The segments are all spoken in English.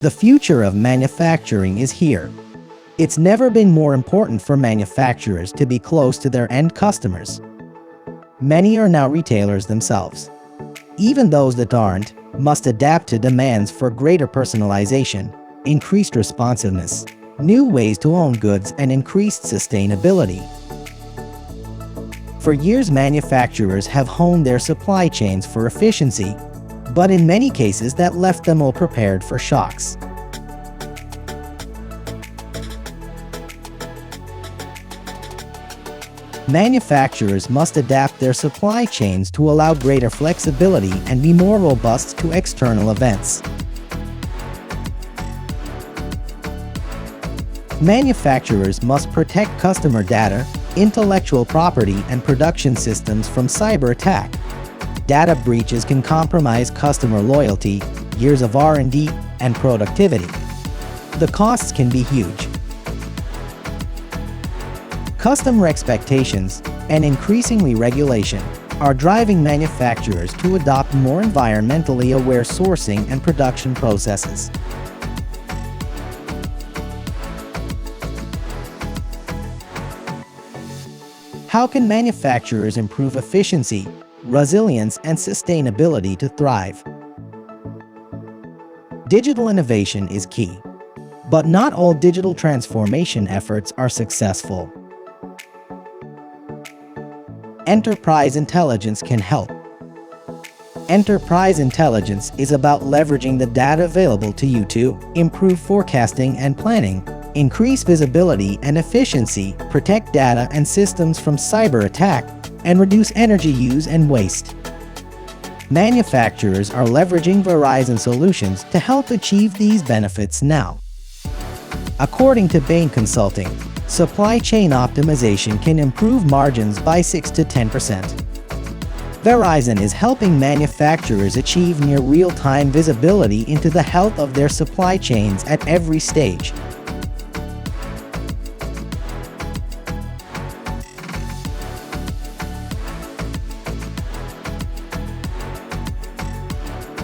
The future of manufacturing is here. It's never been more important for manufacturers to be close to their end customers. Many are now retailers themselves. Even those that aren't must adapt to demands for greater personalization, increased responsiveness, new ways to own goods, and increased sustainability. For years, manufacturers have honed their supply chains for efficiency, but in many cases that left them ill-prepared for shocks. Manufacturers must adapt their supply chains to allow greater flexibility and be more robust to external events. Manufacturers must protect customer data, intellectual property, and production systems from cyber attack. Data breaches can compromise customer loyalty, years of R&D, and productivity. The costs can be huge. Customer expectations and increasingly regulation are driving manufacturers to adopt more environmentally aware sourcing and production processes. How can manufacturers improve efficiency, resilience, and sustainability to thrive? Digital innovation is key, but not all digital transformation efforts are successful. Enterprise intelligence can help. Enterprise intelligence is about leveraging the data available to you to improve forecasting and planning, increase visibility and efficiency, protect data and systems from cyber attack, and reduce energy use and waste. Manufacturers are leveraging Verizon solutions to help achieve these benefits now. According to Bain Consulting, supply chain optimization can improve margins by 6 to 10%. Verizon is helping manufacturers achieve near real-time visibility into the health of their supply chains at every stage.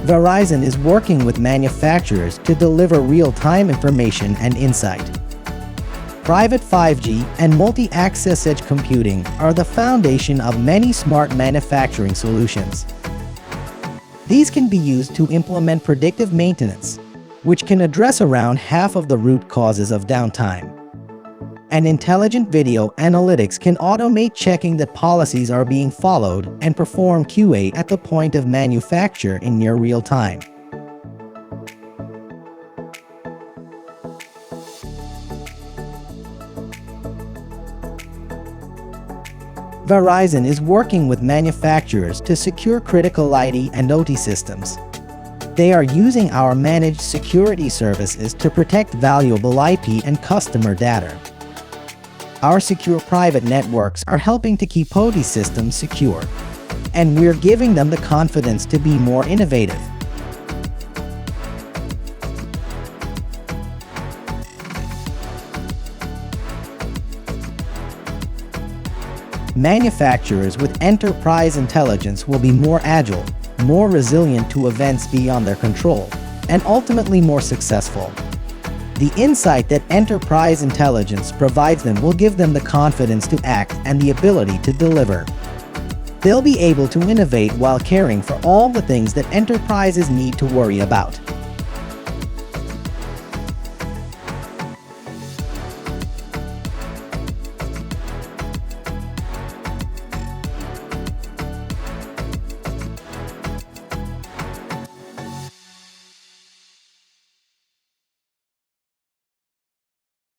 Verizon is working with manufacturers to deliver real-time information and insight. Private 5G and multi-access edge computing are the foundation of many smart manufacturing solutions. These can be used to implement predictive maintenance, which can address around half of the root causes of downtime. And intelligent video analytics can automate checking that policies are being followed and perform QA at the point of manufacture in near real time. Verizon is working with manufacturers to secure critical IT and OT systems. They are using our managed security services to protect valuable IP and customer data. Our secure private networks are helping to keep OT systems secure, and we're giving them the confidence to be more innovative. Manufacturers with enterprise intelligence will be more agile, more resilient to events beyond their control, and ultimately more successful. The insight that enterprise intelligence provides them will give them the confidence to act and the ability to deliver. They'll be able to innovate while caring for all the things that enterprises need to worry about.